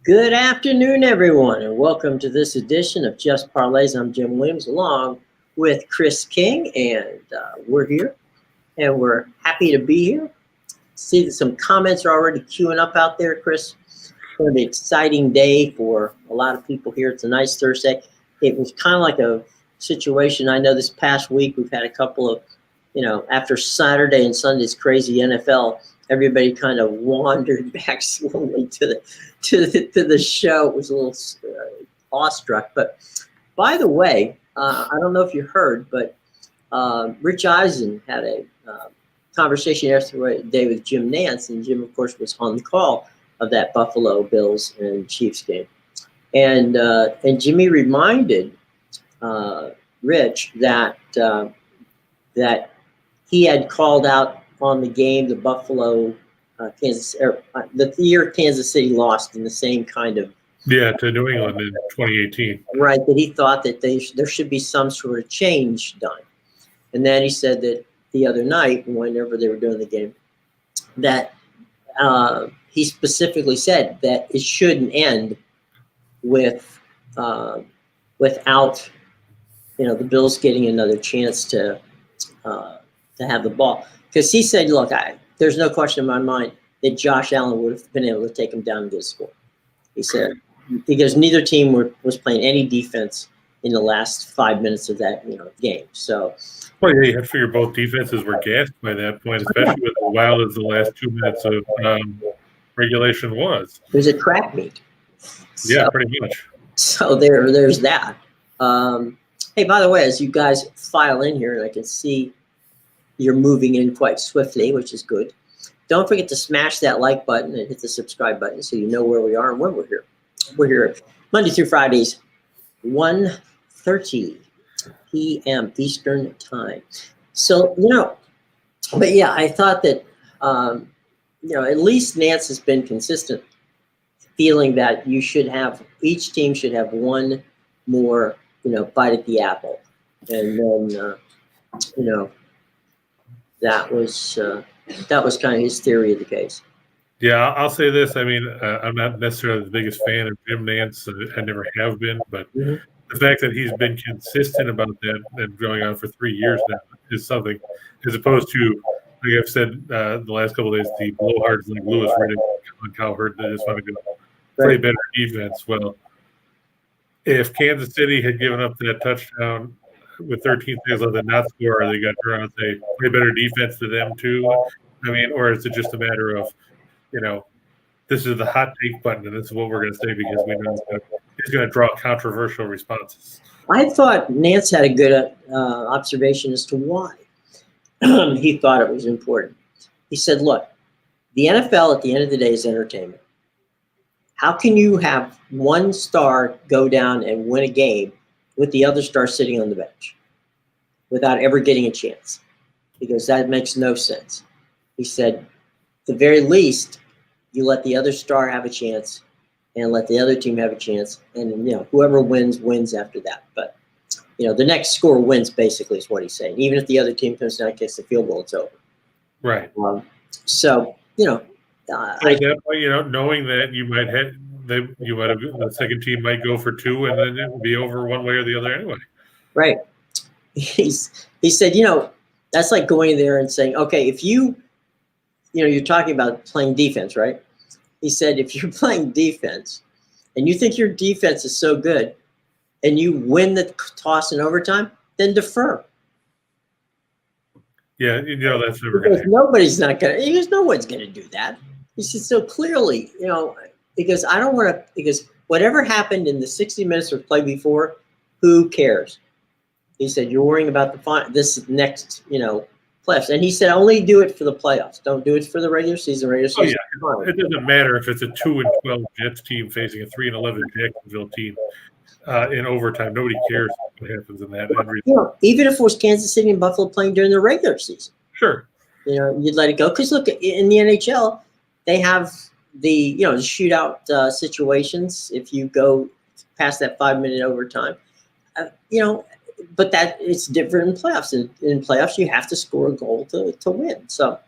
Good afternoon, everyone, and welcome to this edition of Just Parlays. I'm Jim Williams, along with Chris King, and we're here, and we're happy to be here. See that some comments are already queuing up out there, Chris. For the exciting day for a lot of people here. It's a nice Thursday. It was kind of like a situation. I know this past week we've had a couple of, after Saturday and Sunday's crazy NFL, everybody kind of wandered back slowly to the show. It was a little awestruck. But by the way, I don't know if you heard, but Rich Eisen had a conversation yesterday with Jim Nance, and Jim, of course, was on the call of that Buffalo Bills and Chiefs game, and Jimmy reminded Rich that he had called out on the game the Buffalo the year Kansas City lost in the same kind of to New England in 2018. Right, that he thought that there should be some sort of change done, and then he said that the other night, whenever they were doing the game, that he specifically said that it shouldn't end with without the Bills getting another chance to have the ball, because he said, look, there's no question in my mind that Josh Allen would have been able to take him down and get a score. He said, because neither team was playing any defense in the last 5 minutes of that game. So, well, yeah, you have to figure both defenses were gassed by that point, especially with as wild as the last 2 minutes of regulation was. It was a track meet. Yeah, pretty much. So there's that. Hey, by the way, as you guys file in here, and I can see you're moving in quite swiftly, which is good. Don't forget to smash that like button and hit the subscribe button so you know where we are and when we're here. We're here Monday through Fridays, 1:30 p.m. Eastern time. So, but yeah, I thought that, at least Nance has been consistent, feeling that each team should have one more, bite at the apple. And then, that was kind of his theory of the case. Yeah, I'll say this. I mean, I'm not necessarily the biggest fan of Jim Nance. I never have been, but the fact that he's been consistent about that and going on for 3 years now is something, as opposed to, like I've said the last couple of days, the blowhards like Lewis Riddick and Cowherd that just want to go play better defense. Well, if Kansas City had given up that touchdown with 13 seconds left and not score, they got to turn around and say, play better defense to them too. I mean, or is it just a matter of, this is the hot take button and this is what we're going to say because we know it's going to draw controversial responses? I thought Nance had a good observation as to why he thought it was important. He said, look, the NFL at the end of the day is entertainment. How can you have one star go down and win a game with the other star sitting on the bench without ever getting a chance? Because that makes no sense. He said, at the very least, you let the other star have a chance and let the other team have a chance. And, whoever wins after that. But, the next score wins, basically, is what he's saying. Even if the other team comes down and kicks the field goal, it's over. Right. So, at that point, knowing that the second team might go for two and then it will be over one way or the other anyway. Right. He said, that's like going there and saying, okay, if you're talking about playing defense, right? He said, if you're playing defense and you think your defense is so good and you win the toss in overtime, then defer. Yeah, that's never going to happen. No one's going to do that. He said, so clearly, because I don't want to, because whatever happened in the 60 minutes of play before, who cares? He said, you're worrying about this next, playoffs. And he said, only do it for the playoffs. Don't do it for the regular season. Oh, yeah. It doesn't matter if it's a 2-12 Jets team facing a 3-11 Jacksonville team in overtime. Nobody cares what happens in that. Even if it was Kansas City and Buffalo playing during the regular season. Sure. You'd let it go. Because look, in the NHL, they have the shootout situations if you go past that 5-minute overtime. But that it's different in playoffs. In playoffs, you have to score a goal to win. So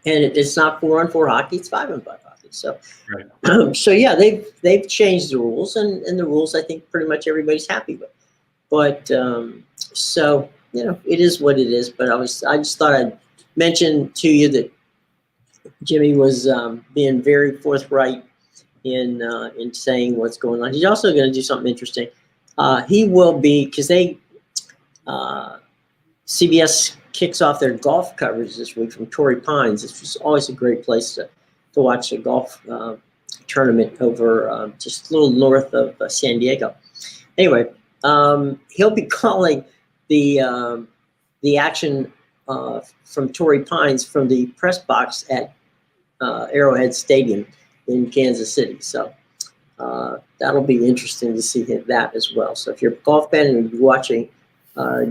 and it's not 4-on-4 hockey; it's 5-on-5 hockey. So, Right. so yeah, they've changed the rules, and the rules I think pretty much everybody's happy with. But so it is what it is. But I just thought I'd mention to you that Jimmy was being very forthright in saying what's going on. He's also going to do something interesting. He will be, because CBS kicks off their golf coverage this week from Torrey Pines. This was always a great place to watch a golf tournament over just a little north of San Diego. Anyway, he'll be calling the action from Torrey Pines from the press box at Arrowhead Stadium in Kansas City. So that'll be interesting to see that as well. So if you're a golf fan and you're watching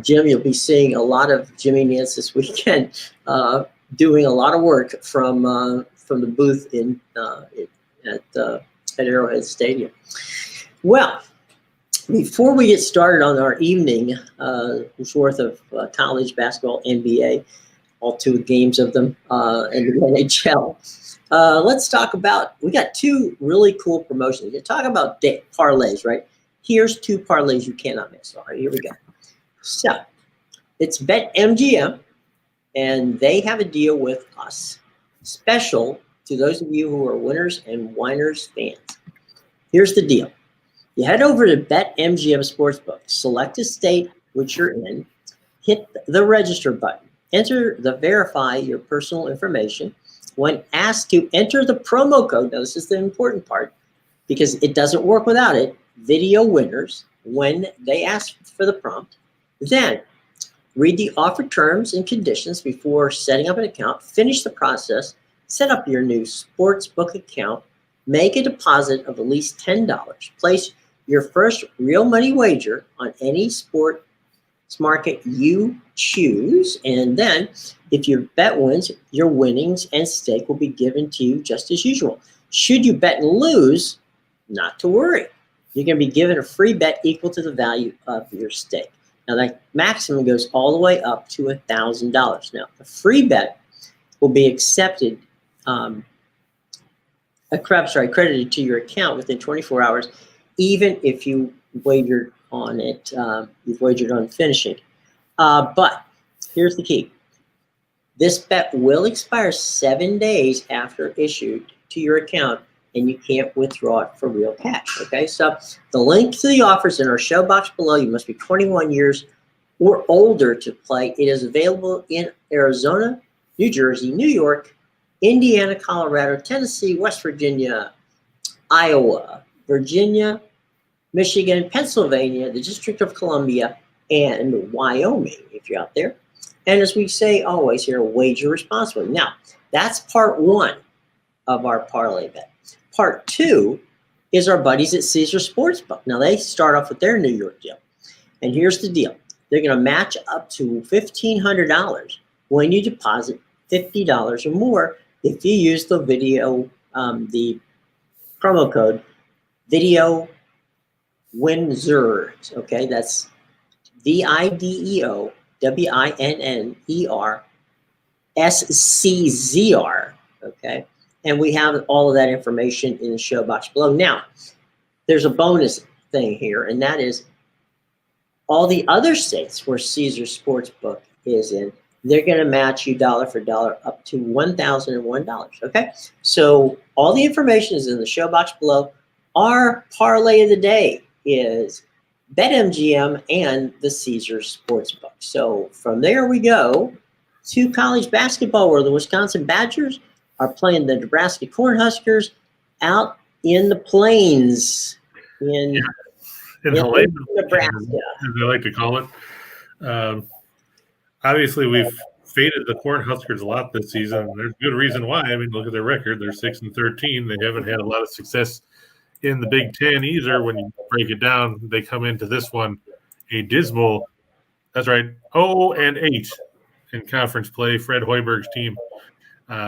Jim, you'll be seeing a lot of Jimmy Nance this weekend, doing a lot of work from the booth at Arrowhead Stadium. Well, before we get started on our evening worth of college basketball, NBA, all 2 games of them, and the NHL, let's talk about, we got 2 really cool promotions. You talk about parlays, right? Here's 2 parlays you cannot miss. All right, here we go. So it's BetMGM, and they have a deal with us, special to those of you who are Winners and Whiners fans. Here's the deal. You head over to BetMGM Sportsbook, select a state which you're in, hit the register button, enter the verify your personal information. When asked to enter the promo code, now this is the important part because it doesn't work without it, video winners, when they ask for the prompt, then read the offer terms and conditions before setting up an account, finish the process, set up your new sportsbook account, make a deposit of at least $10, place your first real money wager on any sports market you choose, and then if your bet wins, your winnings and stake will be given to you just as usual. Should you bet and lose, not to worry. You're going to be given a free bet equal to the value of your stake. Now, that maximum goes all the way up to $1,000. Now, the free bet will be accepted, credited to your account within 24 hours, even if you wagered on it, you've wagered on finishing. But here's the key. This bet will expire 7 days after issued to your account, and you can't withdraw it for real cash. Okay, so the link to the offers in our show box below. You must be 21 years or older to play. It is available in Arizona, New Jersey, New York, Indiana, Colorado, Tennessee, West Virginia, Iowa, Virginia, Michigan, Pennsylvania, the District of Columbia, and Wyoming, if you're out there. And as we say always here, wager responsibly. Now, that's part 1 of our parlay bet. Part 2 is our buddies at Caesar Sportsbook. Now, they start off with their New York deal. And here's the deal. They're going to match up to $1,500 when you deposit $50 or more if you use the the promo code VIDEOWINNERS. Okay, that's VIDEOWINNERSCZR. Okay, and we have all of that information in the show box below. Now, there's a bonus thing here, and that is all the other states where Caesar Sportsbook is in, they're going to match you dollar for dollar up to $1,001. Okay, so all the information is in the show box below. Our parlay of the day is BetMGM and the Caesar Sportsbook. So from there we go to college basketball, where the Wisconsin Badgers are playing the Nebraska Cornhuskers out in the plains in Nebraska, as they like to call it. Obviously, we've faded the Cornhuskers a lot this season. There's good reason why. I mean, look at their record. They're 6-13. They haven't had a lot of success in the Big Ten either. When you break it down, they come into this one a dismal, that's right, 0-8 in conference play. Fred Hoiberg's team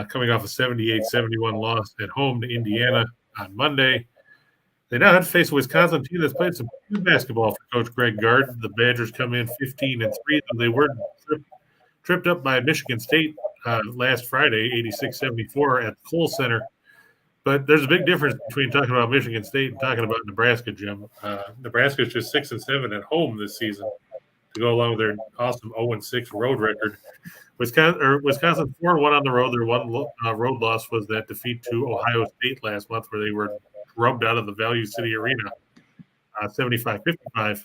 coming off a 78-71 loss at home to Indiana on Monday. They now have to face a Wisconsin team that's played some good basketball for Coach Greg Gard. The Badgers come in 15-3, so they were tripped up by Michigan State last Friday, 86-74 at the Kohl Center. But there's a big difference between talking about Michigan State and talking about Nebraska, Jim. Nebraska is just 6-7 at home this season to go along with their awesome 0-6 road record. Wisconsin 4-1 on the road. Their one road loss was that defeat to Ohio State last month, where they were rubbed out of the Value City Arena, 75-55.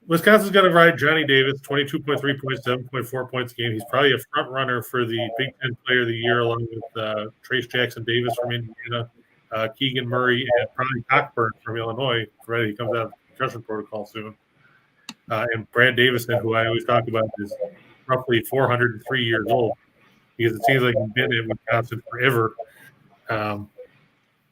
Wisconsin's going to ride Johnny Davis, 22.3 points, 7.4 points a game. He's probably a front runner for the Big Ten Player of the Year, along with Trace Jackson Davis from Indiana, Keegan Murray, and probably Cockburn from Illinois. Right, he comes out of the concussion protocol soon. And Brad Davison, who I always talk about, is roughly 403 years old, because it seems like he's been in Wisconsin forever.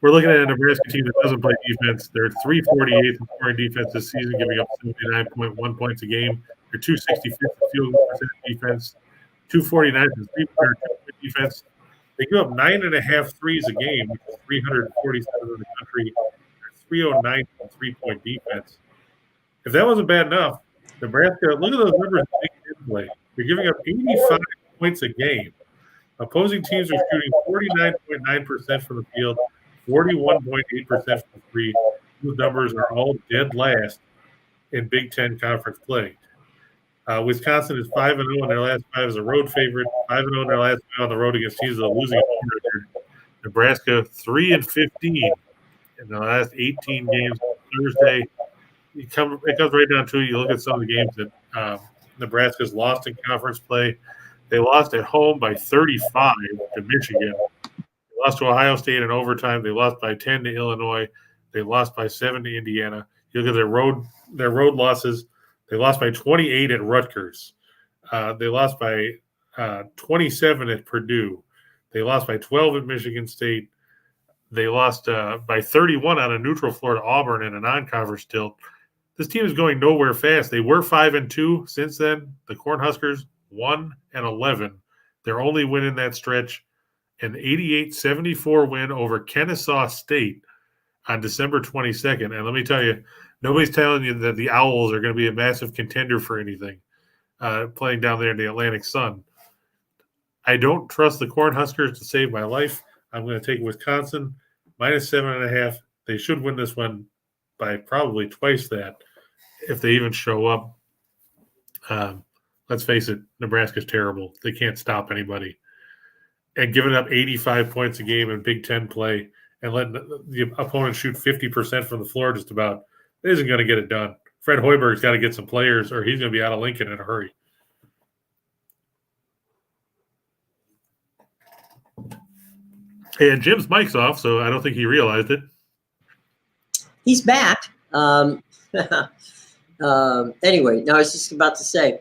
We're looking at a Nebraska team that doesn't play defense. They're 348th in scoring defense this season, giving up 79.1 points a game. They're 265th in field goal percentage defense, 249th in three-point defense. They give up 9.5 threes a game, which is 347 in the country. They're 309th in three-point defense. If that wasn't bad enough, Nebraska, look at those numbers in Big Ten play. They're giving up 85 points a game. Opposing teams are shooting 49.9% from the field, 41.8% from three. Those numbers are all dead last in Big Ten conference play. Wisconsin is 5-0 in their last 5 as a road favorite, 5-0 in their last 5 on the road against teams that are losing home record. Nebraska 3-15 in the last 18 games. Thursday, it comes right down to it. You look at some of the games that Nebraska's lost in conference play. They lost at home by 35 to Michigan. They lost to Ohio State in overtime. They lost by 10 to Illinois. They lost by 7 to Indiana. You look at their road losses. They lost by 28 at Rutgers. They lost by 27 at Purdue. They lost by 12 at Michigan State. They lost by 31 on a neutral floor to Auburn in a non-conference tilt. This team is going nowhere fast. They were 5-2 since then. The Cornhuskers 1-11. Their only win in that stretch, an 88-74 win over Kennesaw State on December 22nd. And let me tell you, nobody's telling you that the Owls are going to be a massive contender for anything playing down there in the Atlantic Sun. I don't trust the Cornhuskers to save my life. I'm going to take Wisconsin -7.5. They should win this one by probably twice that if they even show up. Let's face it, Nebraska's terrible. They can't stop anybody. And giving up 85 points a game in Big Ten play and letting the opponent shoot 50% from the floor just about isn't going to get it done. Fred Hoiberg's got to get some players or he's going to be out of Lincoln in a hurry. And Jim's mic's off, so I don't think he realized it. He's back. Anyway, no, I was just about to say,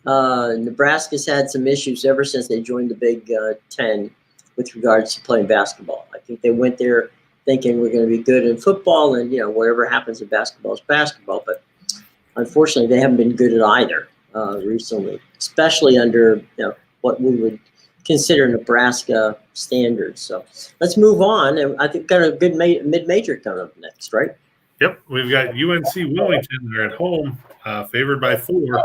Nebraska's had some issues ever since they joined the Big Ten with regards to playing basketball. I think they went there thinking we're going to be good in football and, whatever happens in basketball is basketball. But unfortunately, they haven't been good at either recently, especially under what we would consider Nebraska standards. So let's move on. And I think got a good mid-major coming up next, right? Yep. We've got UNC Wilmington. They're at home, favored by 4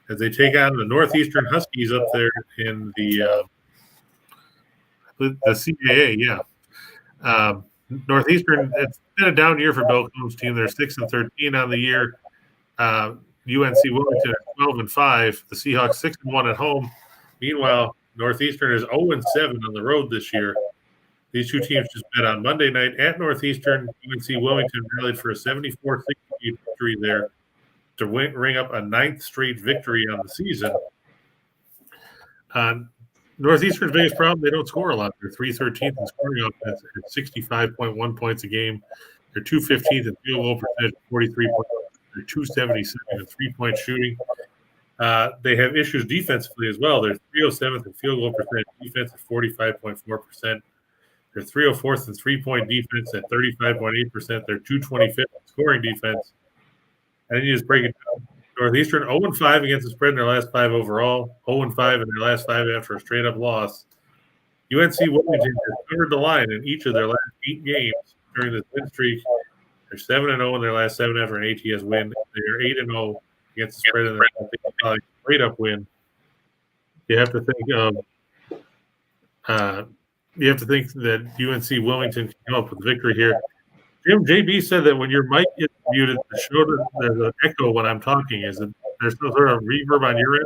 as they take on the Northeastern Huskies up there in the CAA. Yeah. Northeastern, it's been a down year for Bill Combs' team. They're 6-13 on the year. UNC Wilmington at 12-5. The Seahawks 6-1 at home. Meanwhile, Northeastern is 0-7 on the road this year. These two teams just met on Monday night at Northeastern. UNC Wilmington rallied for a 74-68 victory there to ring up a 9th straight victory on the season. Northeastern's biggest problem, they don't score a lot. They're 313th in scoring offense at 65.1 points a game. They're 215th in field goal percentage, 43 points. They're 277 in three-point shooting. They have issues defensively as well. They're 307th in field goal percentage defense at 45.4%. They're 304th in three-point defense at 35.8%. They're 225th in scoring defense. And then you just break it down. Northeastern 0-5 against the spread in their last 5 overall, 0-5 in their last 5 after a straight-up loss. UNC Wilmington has covered the line in each of their last 8 games during this win streak. They're 7-0 in their last 7 after an ATS win. They are 8-0 against the spread in their last 8 straight-up win. You have to think of that UNC Wilmington can come up with a victory here. JB said that when your mic gets muted, the show there's an echo when I'm talking. Is it there's some sort of reverb on your end?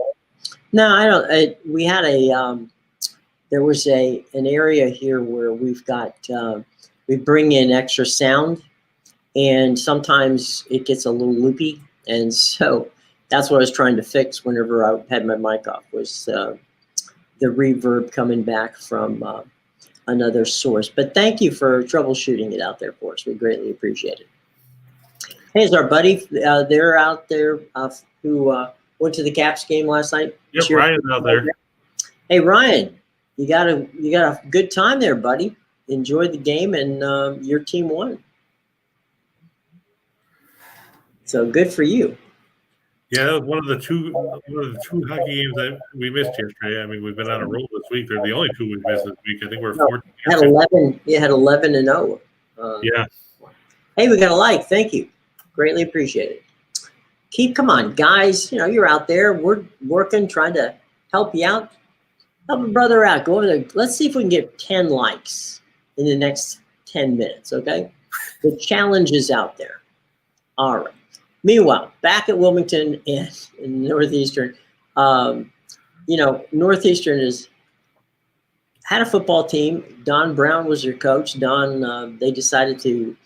No, I don't. We had there was an area here where we've got we bring in extra sound, and sometimes it gets a little loopy, and so that's what I was trying to fix whenever I had my mic off, was the reverb coming back from another source. But thank you for troubleshooting it out there for us. We greatly appreciate it. Hey, is our buddy they're out there who went to the Caps game last night? Yep, Ryan's out there. Hey, Ryan, you got a good time there, buddy. Enjoyed the game, and your team won. So good for you. Yeah, that was one of the two hockey games that we missed yesterday. I mean, we've been on a roll this week. They're the only two we've missed this week. I think we're 14. Had 11. You had 11 and 0. Yeah. Hey, we got a like. Thank you. Greatly appreciate it. Come on, guys. You know, you're out there. We're working, trying to help you out. Help a brother out. Go over there. Let's see if we can get 10 likes in the next 10 minutes, okay? The challenge is out there. All right. Meanwhile, back at Wilmington and in Northeastern, Northeastern had a football team. Don Brown was their coach. Don, they decided to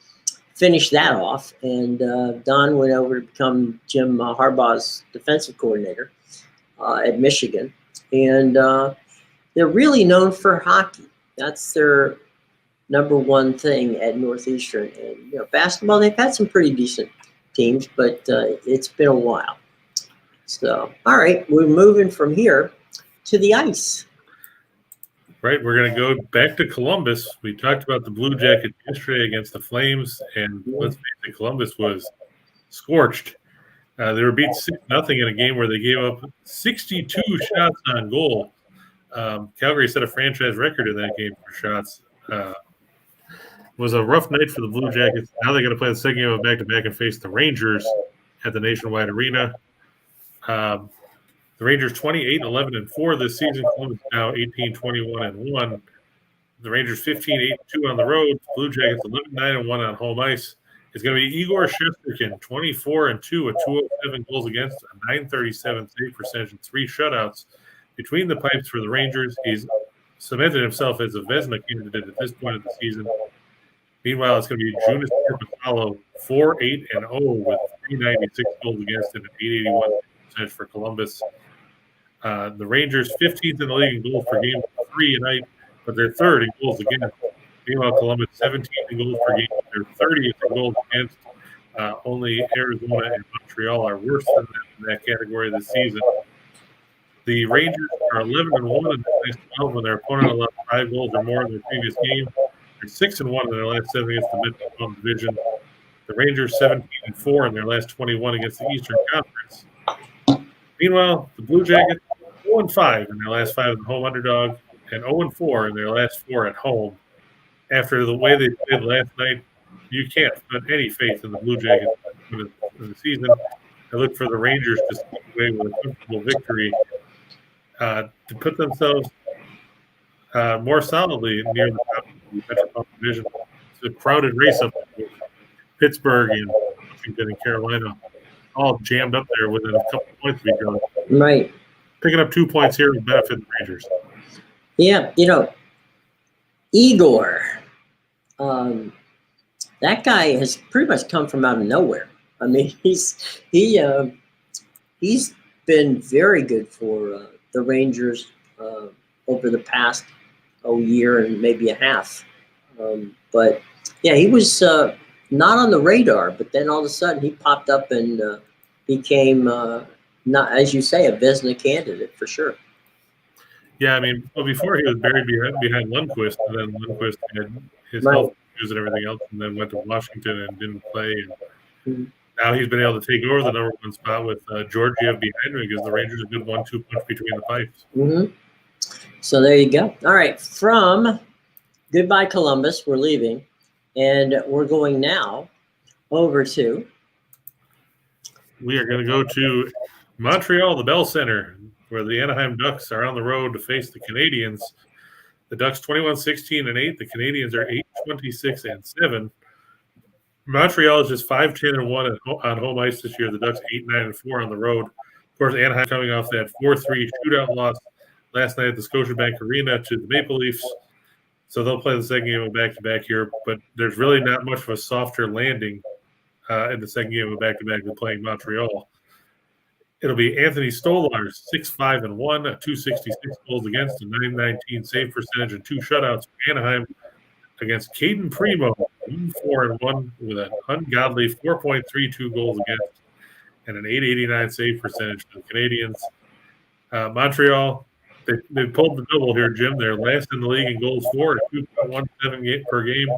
finish that off, and Don went over to become Jim Harbaugh's defensive coordinator at Michigan. And they're really known for hockey. That's their number one thing at Northeastern. And basketball, they've had some pretty decent teams, but it's been a while. So, all right, we're moving from here to the ice. Right, we're going to go back to Columbus. We talked about the Blue Jackets yesterday against the Flames, and let's face it, Columbus was scorched. They were beat 6-0 in a game where they gave up 62 shots on goal. Calgary set a franchise record in that game for shots. It was a rough night for the Blue Jackets. Now they're going to play the second game of back-to-back and face the Rangers at the Nationwide Arena. The Rangers 28-11-4 this season. Columbus now 18-21-1. The Rangers 15-8-2 on the road. Blue Jackets 11-9-1 on home ice. It's going to be Igor Shesterkin, 24-2 with 207 goals against, a .937 save percentage, and 3 shutouts. Between the pipes for the Rangers, he's cemented himself as a Vezina candidate at this point of the season. Meanwhile, it's going to be Jonas Korpisalo, 4-8-0 with 396 goals against and an .881 percentage for Columbus. The Rangers 15th in the league in goals per game, 3 a night, but they're third in goals against. Meanwhile, Columbus 17th in goals per game, they're 30th in goals against. Only Arizona and Montreal are worse than them in that category this season. The Rangers are 11-1 in the last 12 when their opponent allowed 5 goals or more in their previous game. They're 6-1 in their last 7 against the Mid-Atlantic Division. The Rangers 17-4 in their last 21 against the Eastern Conference. Meanwhile, the Blue Jackets 0-5 in their last 5 as a home underdog and 0-4 in their last 4 at home. After the way they played last night, you can't put any faith in the Blue Jackets in the season. I look for the Rangers to sneak away with a comfortable victory to put themselves more solidly near the top of the Metropolitan Division. It's a crowded race up there with Pittsburgh and Washington and Carolina, all jammed up there within a couple of points of each other. Right. Picking up 2 points here would benefit the Rangers. Yeah, Igor, that guy has pretty much come from out of nowhere. I mean, he's been very good for the Rangers over the past year and maybe a half. But yeah, he was not on the radar, but then all of a sudden he popped up and became, not, as you say, a Vezina candidate for sure. Yeah, I mean, well, before he was buried behind Lundqvist, and then Lundqvist had his health issues and everything else, and then went to Washington and didn't play. And now he's been able to take over the number one spot with Georgiev behind him because the Rangers a good 1-2 punch between the pipes. Mm-hmm. So there you go. All right, from goodbye Columbus, we're leaving, and we're going now over to. We are going to go to Montreal, the Bell Center. where the Anaheim Ducks are on the road to face the Canadiens. The Ducks 21-16-8. The Canadiens are 8-26-7. Montreal is just 5-10-1 on home ice this year. The Ducks 8-9-4 on the road. Of course, Anaheim coming off that 4-3 shootout loss last night at the Scotiabank Arena to the Maple Leafs. So they'll play the second game of back-to-back here, but there's really not much of a softer landing in the second game of back-to-back than playing Montreal. It'll be Anthony Stolarz, 6-5-1, 266 goals against, a 919 save percentage, and 2 shutouts for Anaheim against Caden Primo, 4-1 with an ungodly 4.32 goals against and an 889 save percentage for the Canadiens. Montreal, they pulled the double here, Jim. They're last in the league in goals for at 2.17 per game.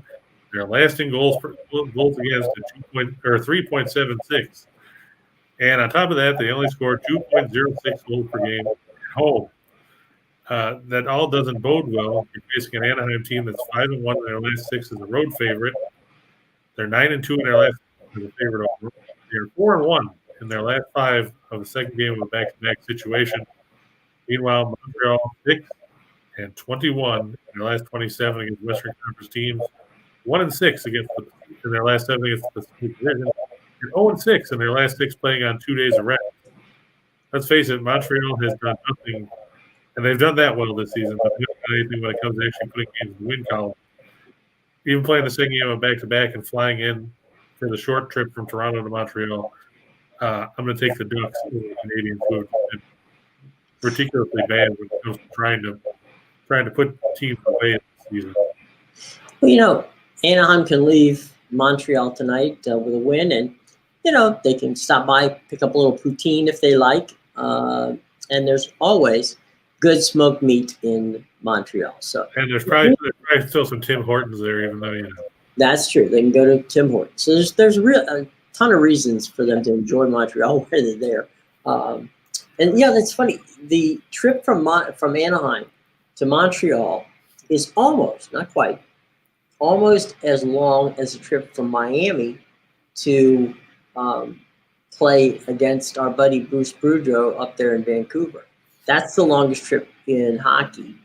They're last in goals against at 3.76. And on top of that, they only scored 2.06 goals per game at home. That all doesn't bode well. You're facing an Anaheim team that's 5-1 in their last 6 as a road favorite. They're 9-2 in their last as a favorite overall. They're 4-1 in their last 5 of the second game of a back-to-back situation. Meanwhile, Montreal 6-21 in their last 27 against Western Conference teams. 1-6 in their last 7 against the Pacific Division. And 0-6 in their last 6 playing on 2 days of rest. Let's face it, Montreal has done nothing, and they've done that well this season, but they haven't done anything when it comes to actually putting games in the win column. Even playing the second game of back-to-back and flying in for the short trip from Toronto to Montreal, I'm going to take the Ducks over the Canadians, who have been ridiculously bad when it comes to trying to put teams away this season. Well, Anaheim can leave Montreal tonight with a win, and they can stop by, pick up a little poutine if they like, and there's always good smoked meat in Montreal. And there's probably still some Tim Hortons there, even though that's true. They can go to Tim Hortons. So there's a ton of reasons for them to enjoy Montreal while they're there. And that's funny. The trip from Anaheim to Montreal is almost, not quite, almost as long as a trip from Miami to play against our buddy Bruce Boudreau up there in Vancouver. That's the longest trip in hockey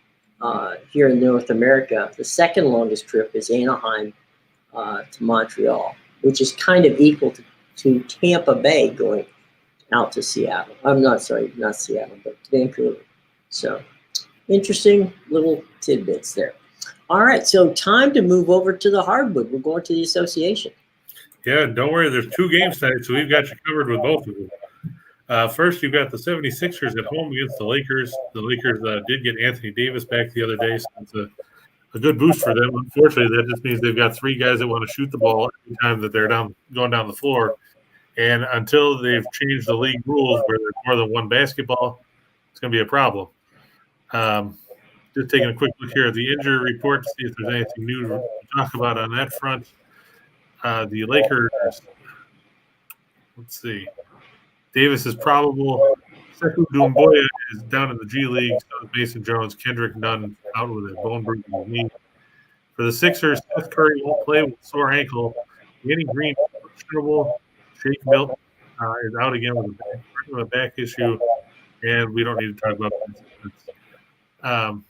here in North America. The second longest trip is Anaheim to Montreal, which is kind of equal to Tampa Bay going out to Seattle. Not Seattle, but Vancouver. So interesting little tidbits there. All right, so time to move over to the hardwood. We're going to the association. Yeah, don't worry. There's 2 games tonight, so we've got you covered with both of them. First, you've got the 76ers at home against the Lakers. The Lakers did get Anthony Davis back the other day, so it's a good boost for them. Unfortunately, that just means they've got 3 guys that want to shoot the ball every time that they're going down the floor. And until they've changed the league rules where there's more than one basketball, it's going to be a problem. Just taking a quick look here at the injury report to see if there's anything new to talk about on that front. The Lakers, let's see. Davis is probable. Sekou Doumbouya is down in the G League. So is Mason Jones. Kendrick Nunn out with a bone bruise in his knee. For the Sixers, Seth Curry won't play with a sore ankle. Danny Green is questionable. Shake Milton is out again with a back issue. And we don't need to talk about this.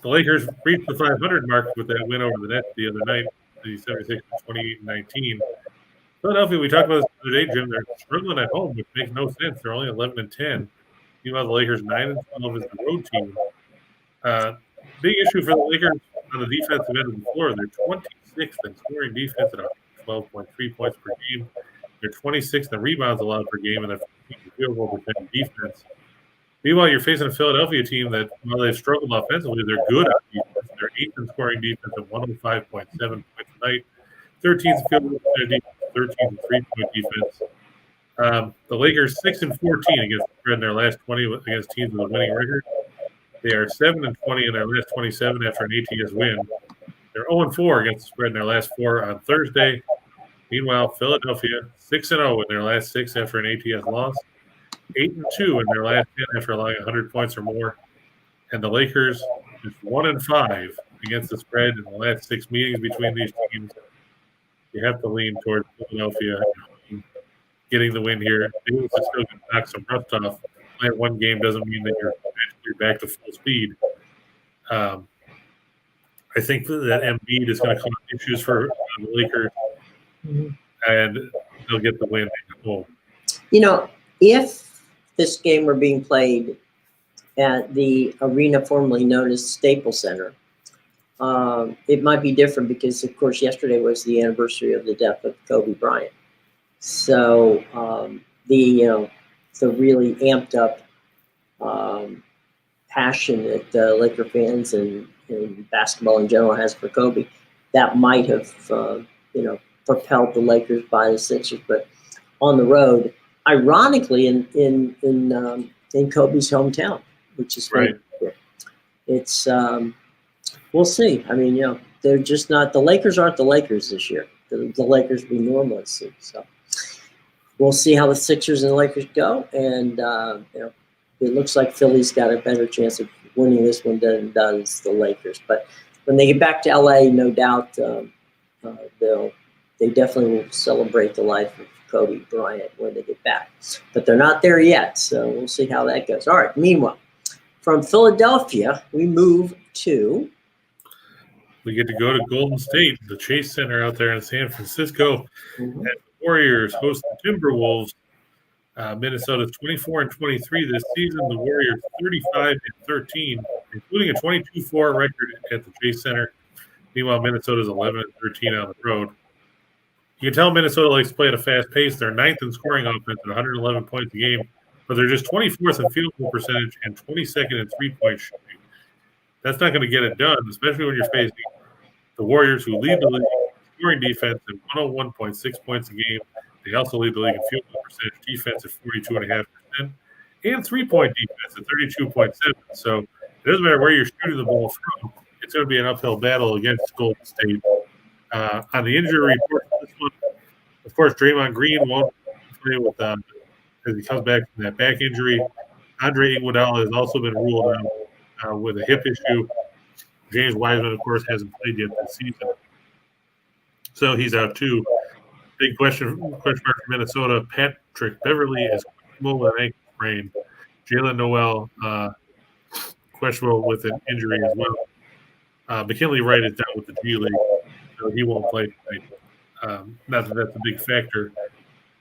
The Lakers reached the 500 mark with that win over the Nets the other night, the 76ers 28-19. Philadelphia, we talked about this the other day, Jim. They're struggling at home, which makes no sense. They're only 11-10. Meanwhile, the Lakers 9-12 as the road team. Big issue for the Lakers on the defensive end of the floor. They're 26th in scoring defense at 12.3 points per game. They're 26th in rebounds allowed per game, and they're 15th in field goal percentage defense. Meanwhile, you're facing a Philadelphia team that, while they've struggled offensively, they're good on defense. They're 8th in scoring defense at 105.7 points a night, 13th in field goal percentage defense, 13th in three-point defense. The Lakers 6-14 against the spread in their last 20 against teams with a winning record. They are 7-20 in their last 27 after an ATS win. They're 0-4 against the spread in their last 4 on Thursday. Meanwhile, Philadelphia 6-0 in their last 6 after an ATS loss. 8-2 in their last 10 after allowing 100 points or more. And the Lakers is 1-5 against the spread in the last 6 meetings between these teams. You have to lean towards Philadelphia getting the win here. Davis is still going to knock some rust off that one game doesn't mean that you're back to full speed. I think that Embiid is going to cause issues for the Lakers, and they'll get the win at home. If this game were being played at the arena formerly known as Staples Center, it might be different because, of course, yesterday was the anniversary of the death of Kobe Bryant. So the really amped up passion that Laker fans and basketball in general has for Kobe, that might have propelled the Lakers by the Sixers. But on the road, ironically, in Kobe's hometown, which is right. It's we'll see. I mean, they're just not, the Lakers aren't the Lakers this year. The Lakers we normally see. So we'll see how the Sixers and the Lakers go, and it looks like Philly's got a better chance of winning this one than does the Lakers. But when they get back to LA, no doubt they definitely will celebrate the life of Kobe Bryant when they get back. But they're not there yet, so we'll see how that goes. All right, meanwhile, from Philadelphia, we move to... We get to go to Golden State, the Chase Center out there in San Francisco. And the Warriors host the Timberwolves. Minnesota's 24-23 this season. The Warriors 35-13, including a 22-4 record at the Chase Center. Meanwhile, Minnesota's 11-13 on the road. You can tell Minnesota likes to play at a fast pace. They're ninth in scoring offense at 111 points a game, but they're just 24th in field goal percentage and 22nd in three-point shooting. That's not going to get it done, especially when you're facing the Warriors, who lead the league in scoring defense at 101.6 points a game. They also lead the league in field goal percentage defense at 42.5% and three-point defense at 32.7%. So it doesn't matter where you're shooting the ball from. It's going to be an uphill battle against Golden State. On the injury report for this one, of course, Draymond Green won't play with as he comes back from that back injury. Andre Iguodala has also been ruled out with a hip issue. James Wiseman, of course, hasn't played yet this season, so he's out too. Big question mark for Minnesota. Patrick Beverly is questionable with an ankle sprain. Jalen Noel questionable with an injury as well. McKinley Wright is down with the G League, so he won't play tonight. Not that that's a big factor.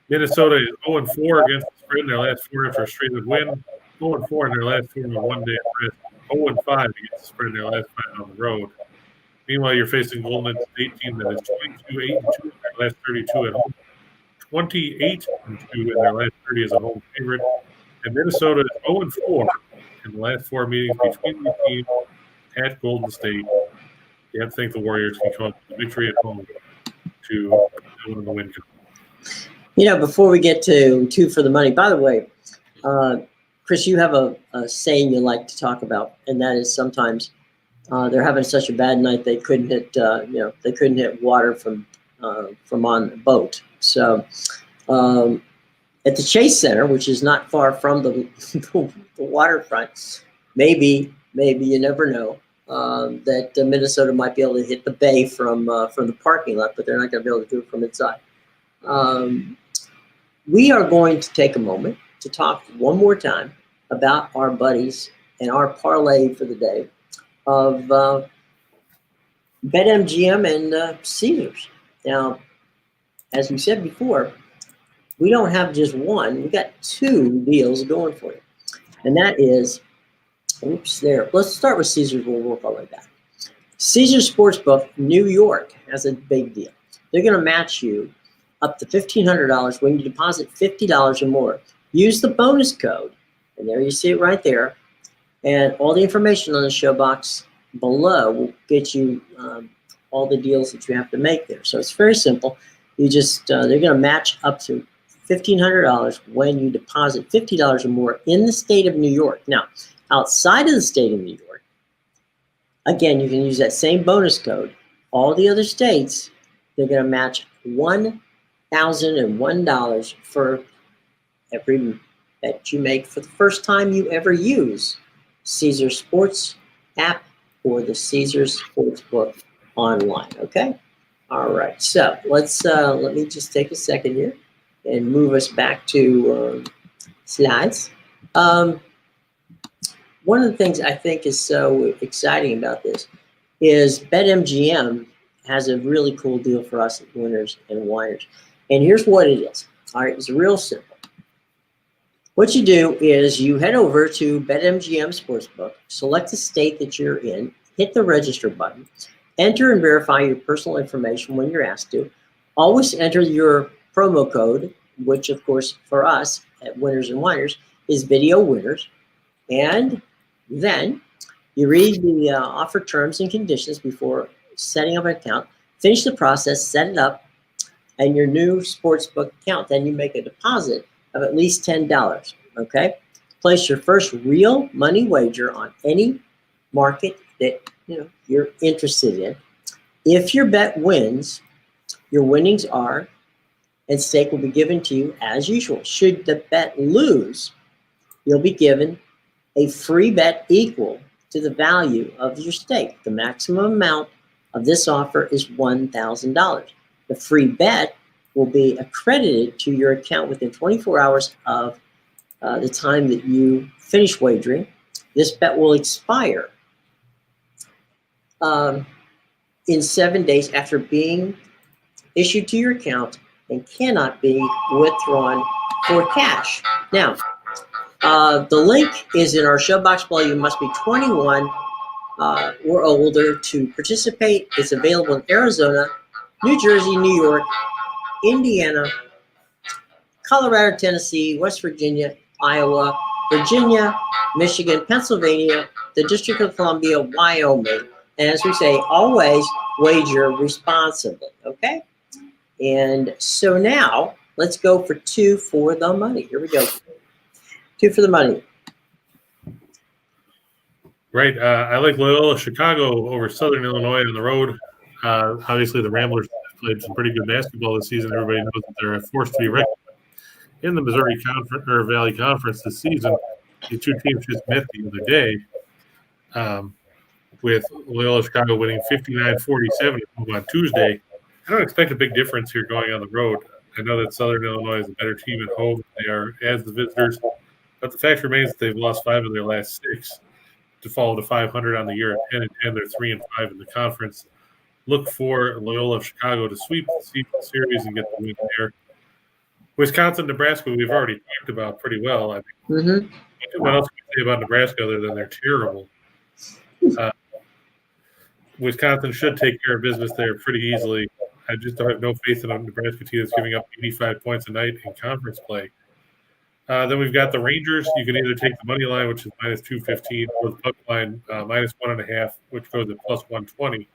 Minnesota is 0-4 against the spread in their last four after a straight-up win. 0-4 in their last four in one day of rest. 0-5 against the spread in their last five on the road. Meanwhile, you're facing Golden State team that is 22-8-2 in their last 32 at home, 28-2 in their last 30 as a home favorite, and Minnesota is 0-4 in the last four meetings between the teams at Golden State. You have to think the Warriors can come up with a victory at home to win the win. Before we get to two for the money, by the way, Chris, you have a saying you like to talk about, and that is sometimes they're having such a bad night they couldn't hit they couldn't hit water from on the boat. So at the Chase Center, which is not far from the waterfront, maybe you never know that Minnesota might be able to hit the bay from the parking lot, but they're not going to be able to do it from inside. We are going to take a moment to talk one more time about our buddies and our parlay for the day of BetMGM and Caesars. Now, as we said before, we don't have just one. We got two deals going for you. And that is, let's start with Caesars. We'll work our way back. Caesars Sportsbook, New York, has a big deal. They're going to match you up to $1,500 when you deposit $50 or more. Use the bonus code, and there you see it right there. And all the information on the show box below will get you all the deals that you have to make there. So it's very simple. You just they're going to match up to $1,500 when you deposit $50 or more in the state of New York. Now, outside of the state of New York, again, you can use that same bonus code. All the other states, they're going to match $1,001 for every bet you make for the first time you ever use Caesars Sports app or the Caesars Sportsbook online. Okay. All right. So let's let me just take a second here and move us back to slides. Um, one of the things I think is so exciting about this is BetMGM has a really cool deal for us at Winners and Whiners. And here's what it is. All right, it's real simple. What you do is you head over to BetMGM Sportsbook, select the state that you're in, hit the register button, enter and verify your personal information when you're asked to. Always enter your promo code, which of course for us at Winners and Whiners is Video Winners. And then you read the offer terms and conditions before setting up an account, finish the process, set it up, and your new sportsbook account. Then you make a deposit of at least $10, okay? Place your first real money wager on any market that you're interested in. If your bet wins, your winnings are and stake will be given to you as usual. Should the bet lose, you'll be given a free bet equal to the value of your stake. The maximum amount of this offer is $1,000. The free bet will be accredited to your account within 24 hours of the time that you finish wagering. This bet will expire in 7 days after being issued to your account and cannot be withdrawn for cash. Now, the link is in our show box below. You must be 21 or older to participate. It's available in Arizona, New Jersey, New York, Indiana, Colorado, Tennessee, West Virginia, Iowa, Virginia, Michigan, Pennsylvania, the District of Columbia, Wyoming. And as we say, always wager responsibly, okay? And so now let's go for 2 for the money. Here we go. 2 for the money. Right. I like Loyola Chicago over Southern Illinois on the road. Obviously, the Ramblers played some pretty good basketball this season. Everybody knows that they're a force to be reckoned with. In the Missouri Valley Conference this season, the two teams just met the other day, with Loyola Chicago winning 59-47 on Tuesday. I don't expect a big difference here going on the road. I know that Southern Illinois is a better team at home than they are as the visitors, but the fact remains that they've lost 5 of their last 6 to fall to 500 on the year at 10-10. They're 3-5 in the conference. Look for Loyola Chicago to sweep the series and get the win there. Wisconsin, Nebraska, we've already talked about pretty well. I mean, what else can we say about Nebraska other than they're terrible? Wisconsin should take care of business there pretty easily. I just have no faith in a Nebraska team that's giving up 85 points a night in conference play. Then we've got the Rangers. You can either take the money line, which is minus 215, or the puck line, minus 1.5, which goes at plus 120.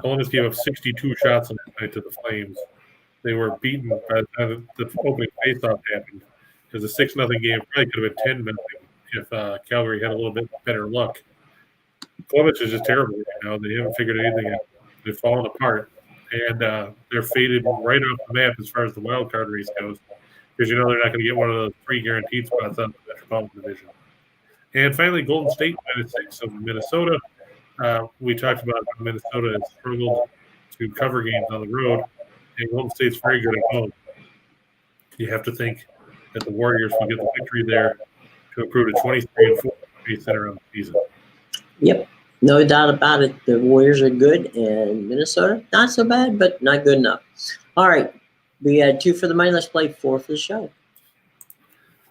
Columbus gave up 62 shots on that night to the Flames. They were beaten by the time the opening faceoff happened. It was a 6-0 game. Probably could have been 10-0 if Calgary had a little bit better luck. Columbus is just terrible right now. They haven't figured anything out. They've fallen apart, and they're faded right off the map as far as the wild card race goes, because they're not going to get one of those 3 guaranteed spots out of the Metropolitan Division. And finally, Golden State minus 6 over Minnesota. We talked about how Minnesota has struggled to cover games on the road, and Golden State's very good at home. You have to think that the Warriors will get the victory there to improve to 23-4 center on the season. Yep, no doubt about it. The Warriors are good, and Minnesota, not so bad, but not good enough. All right, we had 2 for the money. Let's play 4 for the show.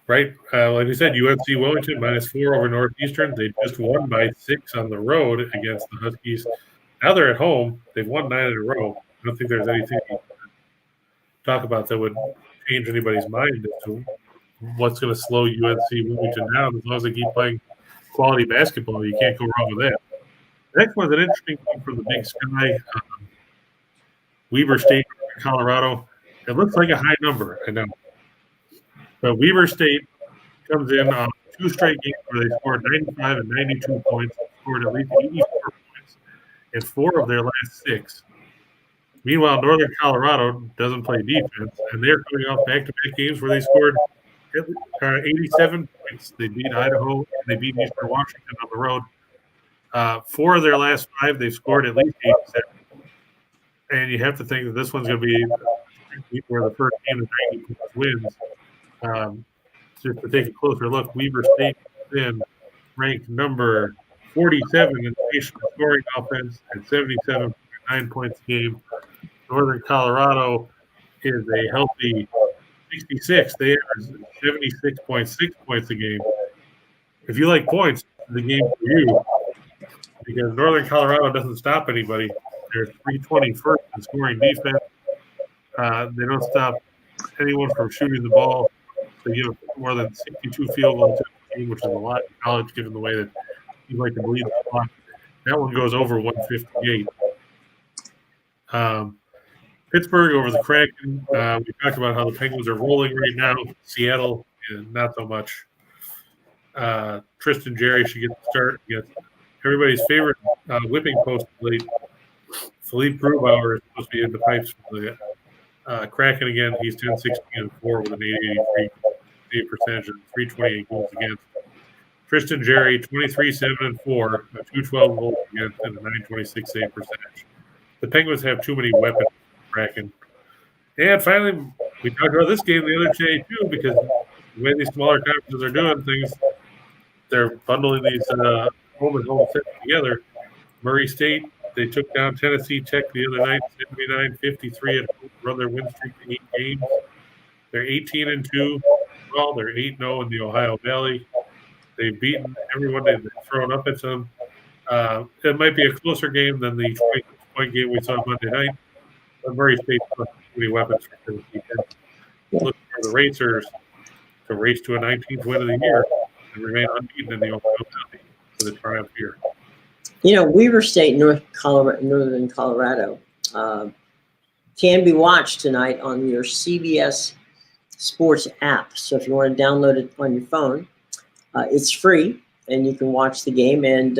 Right. Like we said, Unc Wilmington minus 4 over Northeastern. They just won by 6 on the road against the Huskies. Now they're at home. They've won 9 in a row. I don't think there's anything to talk about that would change anybody's mind as to what's going to slow UNC Wilmington down. As long as they keep playing quality basketball, you can't go wrong with that. The next one's an interesting one from the Big Sky. Weber State, Colorado. It looks like a high number, I know. But Weber State comes in on 2 straight games where they scored 95 and 92 points, scored at least 84 points in 4 of their last 6. Meanwhile, Northern Colorado doesn't play defense, and they're coming off back-to-back games where they scored 87 points. They beat Idaho, and they beat Eastern Washington on the road. 4 of their last 5, they've scored at least 87. And you have to think that this one's going to be where the first game of 90 points wins. just to take a closer look, Weber State is in ranked number 47 in the nation in scoring offense at 77.9 points a game. Northern Colorado is a healthy 66. They average 76.6 points a game. If you like points, the game for you, because Northern Colorado doesn't stop anybody. They're 321st in scoring defense. They don't stop anyone from shooting the ball. They give more than 62 field goals to the game, which is a lot in college, given the way that you like to believe the clock. That one goes over 158. Pittsburgh over the Kraken. We talked about how the Penguins are rolling right now. Seattle, not so much. Tristan Jerry should get the start against everybody's favorite whipping post late. Philippe Grubauer is supposed to be in the pipes for the Kraken again. He's 10-16-4 with an 883 percentage and 328 goals against. Tristan Jerry, 23-7-4, a 212 goals against, and a 926 save percentage. The Penguins have too many weapons for Kraken. And finally, we talked about this game the other day too, because the way these smaller conferences are doing things, they're bundling these home and home sets together. Murray State, they took down Tennessee Tech the other night, 79-53 at home, run their win streak to 8 games. They're 18-2. Well, they're 8-0 in the Ohio Valley. They've beaten everyone they've thrown up at them. It might be a closer game than the 20-point game we saw Monday night. But Murray State has too many weapons for Tennessee Tech. Looking for the Racers to race to a 19th win of the year and remain unbeaten in the Ohio Valley for the triumph here. You know, Weber State, Northern Colorado, can be watched tonight on your CBS Sports app. So if you want to download it on your phone, it's free, and you can watch the game. And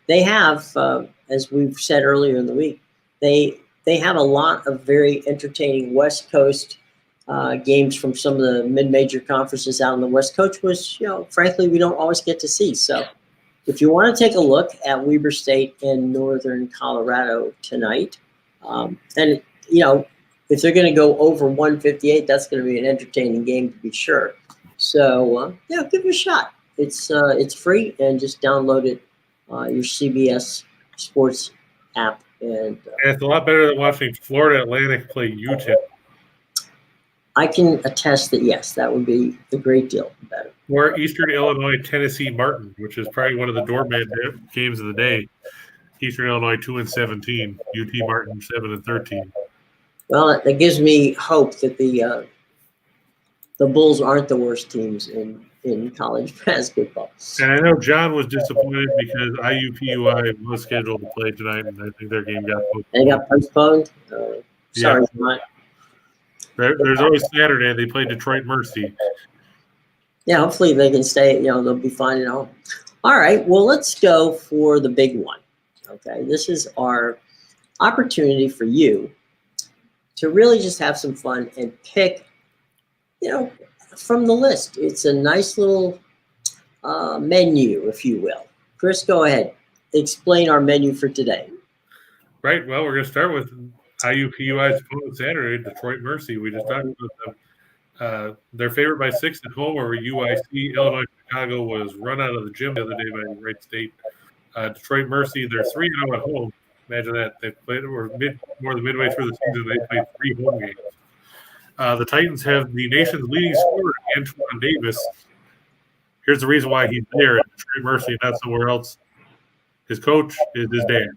they have, as we've said earlier in the week, they have a lot of very entertaining West Coast games from some of the mid-major conferences out on the West Coast, which, frankly, we don't always get to see. So if you want to take a look at Weber State and Northern Colorado tonight, and, if they're going to go over 158, that's going to be an entertaining game to be sure. So, give it a shot. It's free, and just download it, your CBS Sports app. And it's a lot better than watching Florida Atlantic play Utah. I can attest that, yes, that would be a great deal better. Or Eastern Illinois, Tennessee Martin, which is probably one of the doormat games of the day. Eastern Illinois 2-17, UT Martin 7-13. Well, that gives me hope that the Bulls aren't the worst teams in college basketball. And I know John was disappointed because IUPUI was scheduled to play tonight, and I think their game got postponed. They got postponed? Sorry, John. There's always Saturday. They play Detroit Mercy. Yeah, hopefully they can stay. They'll be fine at home. All right. Well, let's go for the big one. Okay, this is our opportunity for you to really just have some fun and pick, from the list. It's a nice little menu, if you will. Chris, go ahead. Explain our menu for today. Right. Well, we're going to start with IUPUI's opponent Saturday, Detroit Mercy. We just talked about them. They're favored by 6 at home, over UIC. Illinois Chicago was run out of the gym the other day by Wright State. Detroit Mercy, they're 3-0 at home. Imagine that. They played more than midway through the season. They played 3 home games. The Titans have the nation's leading scorer, Antoine Davis. Here's the reason why he's there at Detroit Mercy and not somewhere else. His coach is his dad,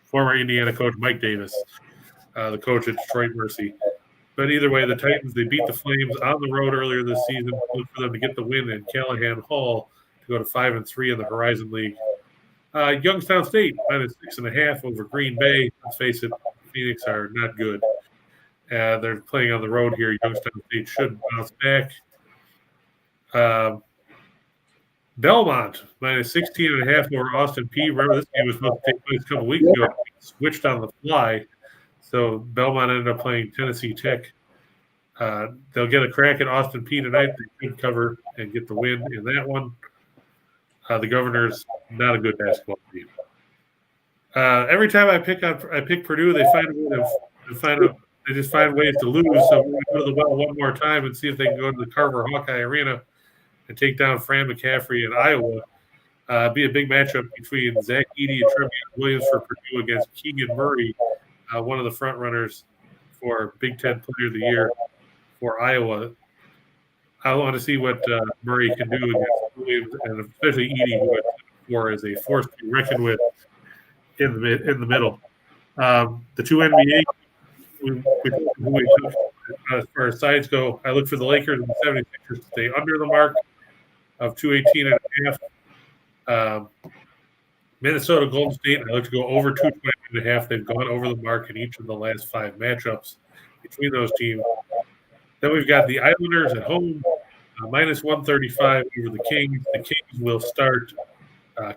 former Indiana coach Mike Davis, the coach at Detroit Mercy. But either way, the Titans, they beat the Flames on the road earlier this season. Look for them to get the win in Callahan Hall to go to 5-3 in the Horizon League. Youngstown State, -6.5 over Green Bay. Let's face it, Phoenix are not good. They're playing on the road here. Youngstown State should bounce back. Belmont, -16.5 over Austin P. Remember, this game was supposed to take place a couple weeks ago. It switched on the fly. So Belmont ended up playing Tennessee Tech. They'll get a crack at Austin P tonight. They could cover and get the win in that one. The Governors, not a good basketball team. Every time I pick Purdue, they find a way they just find ways to lose. So we're going to go to the well one more time and see if they can go to the Carver Hawkeye Arena and take down Fran McCaffrey in Iowa. Be a big matchup between Zach Edey and Trevion Williams for Purdue against Keegan Murray, one of the front runners for Big Ten Player of the Year for Iowa. I want to see what Murray can do against Williams, and especially Edey, who for as a force to be reckoned with in the middle. The two NBA we took as far as sides go, I look for the Lakers and the 76ers to stay under the mark of 218.5. Minnesota Golden State, I look to go over 220.5. They've gone over the mark in each of the last 5 matchups between those teams. Then we've got the Islanders at home, minus 135 over the Kings. The Kings will start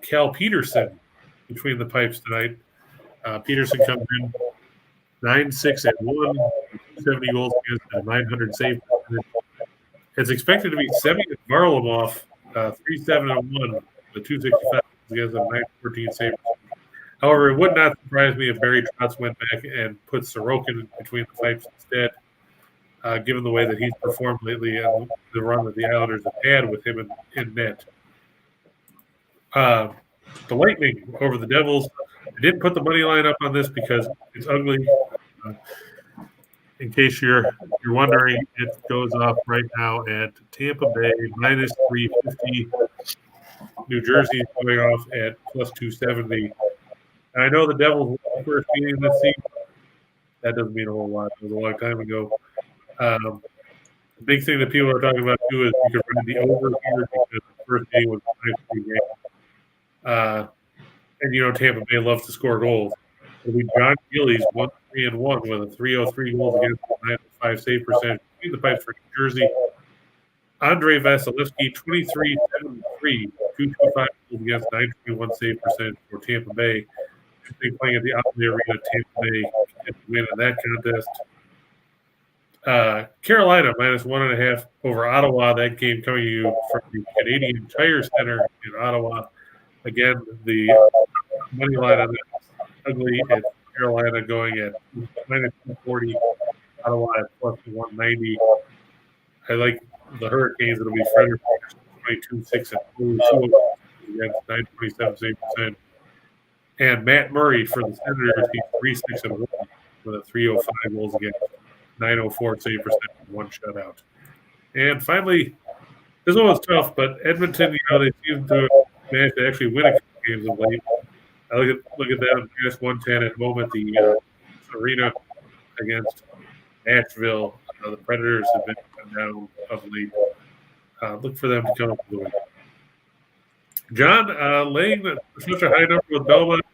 Cal Peterson between the pipes tonight. Peterson comes in 9-6-1, 270 goals against, a 900 save percentage. It's expected to be Semyon Varlamov, 3-7-1, the 265 against a 914 save. However, it would not surprise me if Barry Trotz went back and put Sorokin between the pipes instead, given the way that he's performed lately and the run that the Islanders have had with him in net. The Lightning over the Devils. I didn't put the money line up on this because it's ugly. In case you're wondering, it goes off right now at Tampa Bay, minus 350. New Jersey is going off at plus 270. And I know the Devils were the first meeting this season. That doesn't mean a whole lot. It was a long time ago. The big thing that people are talking about, too, is you could run the over here because the first game was a 5-3 game. And, Tampa Bay loves to score goals. It'll be John Gillies 1-3-1 with a 303 goals against a 905 save percentage between the pipes for New Jersey. Andre Vasilevsky 23-7-3, 225 goals against 921 save percentage for Tampa Bay. Should be playing at the Omni Arena. Tampa Bay can win in that contest. Carolina minus 1.5 over Ottawa. That game coming to you from the Canadian Tire Center in Ottawa. Again, the money line on that is ugly. It's Carolina going at minus 240, Ottawa at plus 190. I like the Hurricanes. It'll be Frederick 22-6 and 2 against 927 save percent. And Matt Murray for the Senators, he's 3-6-1 with a 305 goals against 904 save percent and 1 shutout. And finally, this one was tough, but Edmonton, they seem to manage to actually win a couple games of late. I look at them minus 110 at home at the arena against Nashville. The Predators have been down of late. Look for them to come up with a win. John, laying such a high number with Belmont,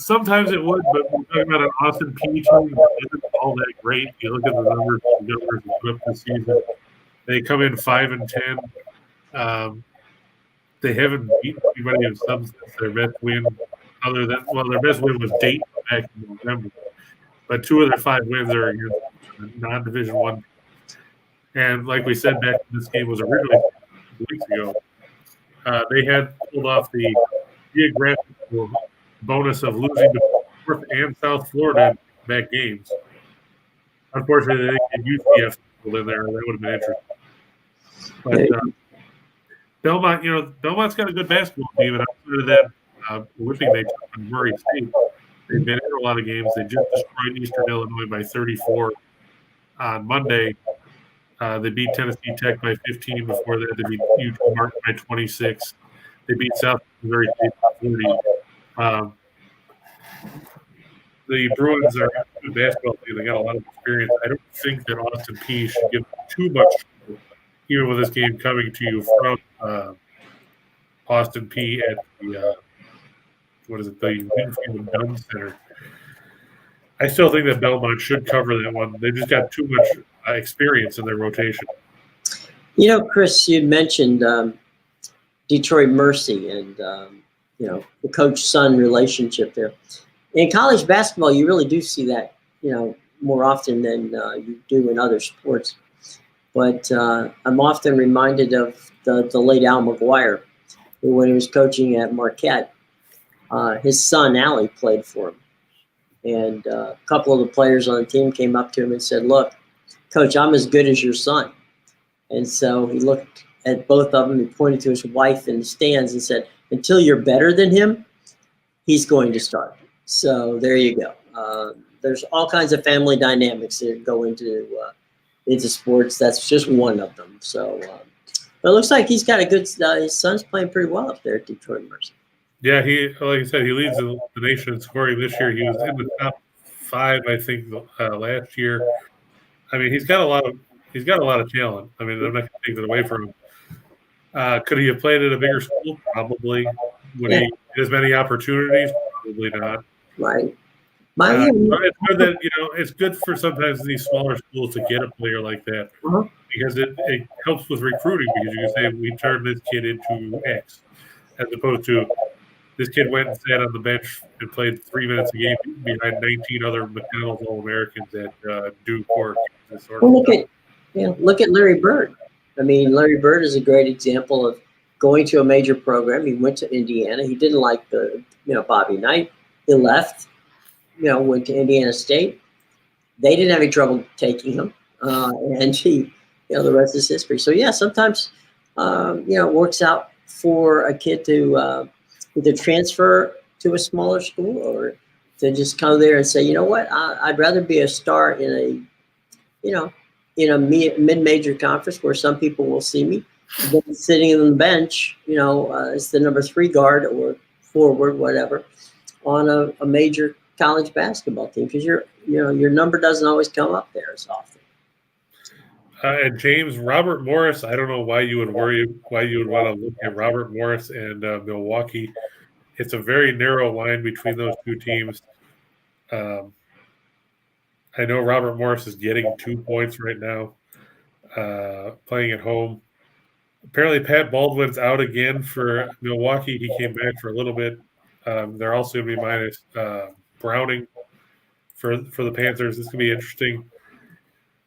sometimes it would, but we're talking about an Austin Peay team that isn't all that great. You look at the numbers put up this season. They come in 5-10. They haven't beaten anybody in substance. Their best win, their best win was Dayton back in November. But 2 of their 5 wins are against non-Division I. And like we said, back when this game was originally 2 weeks ago, they had pulled off the geographical bonus of losing to North and South Florida in back games. Unfortunately, they didn't get UCF in there. That would have been interesting. But Belmont, Belmont's got a good basketball team, and outside of that whipping they took on Murray State, they've been in a lot of games. They just destroyed Eastern Illinois by 34 on Monday. They beat Tennessee Tech by 15 before that. They beat UT Martin by 26. They beat South Missouri State by 40. The Bruins are a good basketball team. They got a lot of experience. I don't think that Austin Peay should give too much trouble, even with this game coming to you from Austin Peay at the the Winfield Dunn Center. I still think that Belmont should cover that one. They just got too much experience in their rotation. Chris, you mentioned Detroit Mercy and the coach-son relationship there. In college basketball, you really do see that more often than you do in other sports. But I'm often reminded of the late Al McGuire, who, when he was coaching at Marquette, his son Allie played for him. And a couple of the players on the team came up to him and said, "Look, Coach, I'm as good as your son." And so he looked at both of them. He pointed to his wife in the stands and said, "Until you're better than him, he's going to start." So there you go. There's all kinds of family dynamics that go into sports. That's just one of them. So, but it looks like he's got a good. His son's playing pretty well up there at Detroit Mercy. Yeah, like I said, he leads the nation in scoring this year. He was in the top 5, I think, last year. I mean, he's got a lot of talent. I mean, I'm not going to take that away from him. Could he have played at a bigger school? Probably. Would he get as many opportunities? Probably not. Right. But it's good that it's good for sometimes these smaller schools to get a player like that because it helps with recruiting, because you can say we turned this kid into X, as opposed to this kid went and sat on the bench and played 3 minutes a game behind 19 other McDonald's All-Americans at Duke or look at Larry Bird. I mean, Larry Bird is a great example of going to a major program. He went to Indiana. He didn't like Bobby Knight. He left. Went to Indiana State. They didn't have any trouble taking him, and the rest is history. So yeah, sometimes it works out for a kid to either transfer to a smaller school or to just come there and say, you know what, I'd rather be a star in a mid-major conference where some people will see me than sitting on the bench, as the number 3 guard or forward, whatever, on a major college basketball team, because your number doesn't always come up there as often. And James, Robert Morris, I don't know why you would want to look at Robert Morris and Milwaukee. It's a very narrow line between those two teams. I know Robert Morris is getting 2 points right now, playing at home. Apparently, Pat Baldwin's out again for Milwaukee. He came back for a little bit. They're also going to be minus Browning for the Panthers. This could be interesting.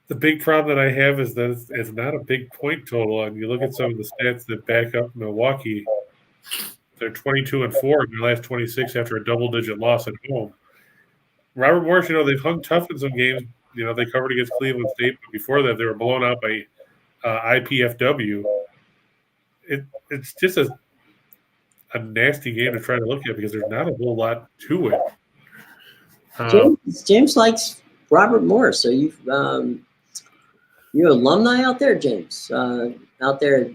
The big problem that I have is that it's not a big point total. And you look at some of the stats that back up Milwaukee. They're 22-4 in their last 26 after a double-digit loss at home. Robert Morris, they've hung tough in some games. They covered against Cleveland State, but before that, they were blown out by IPFW. It's just a nasty game to try to look at because there's not a whole lot to it. James likes Robert Morris, so you're alumni out there, James, out there at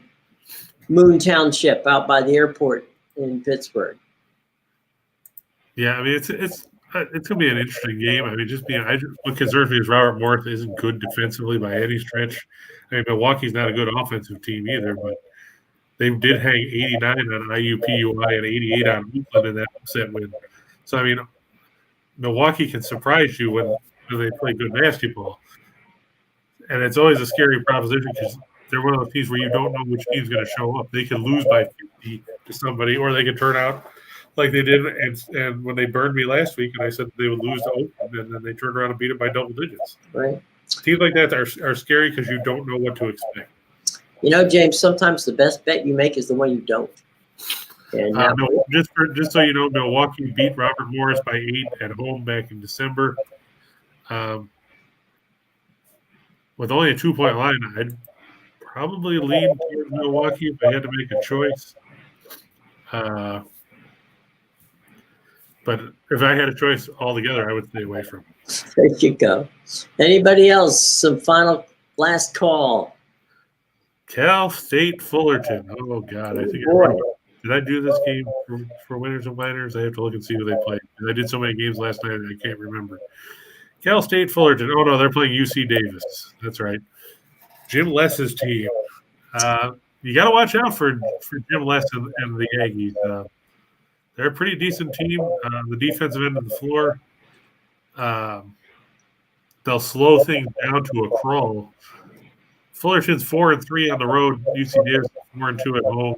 Moon Township, out by the airport in Pittsburgh. Yeah, I mean it's gonna be an interesting game. I mean, what concerns me is Robert Morris isn't good defensively by any stretch. I mean, Milwaukee's not a good offensive team either, but they did hang 89 on IUPUI and 88 on Oakland in that upset win. So I mean, Milwaukee can surprise you when they play good basketball. And it's always a scary proposition because they're one of those teams where you don't know which team's going to show up. They can lose by 50 to somebody, or they can turn out like they did. And when they burned me last week, and I said they would lose to Oakland, and then they turned around and beat it by double digits. Right. Teams like that are scary because you don't know what to expect. James, sometimes the best bet you make is the one you don't. And just so you know, Milwaukee beat Robert Morris by 8 at home back in December. With only a 2-point line, I'd probably lean towards Milwaukee if I had to make a choice. But if I had a choice altogether, I would stay away from it. There you go. Anybody else? Some final last call. Cal State Fullerton. Oh, God. Did I do this game for Winners and Whiners? I have to look and see who they played. I did so many games last night that I can't remember. Cal State Fullerton. Oh, no, they're playing UC Davis. That's right. Jim Less's team. You got to watch out for Jim Less and the Aggies. They're a pretty decent team. The defensive end of the floor, they'll slow things down to a crawl. Fullerton's 4-3 on the road. UC Davis 4-2 at home.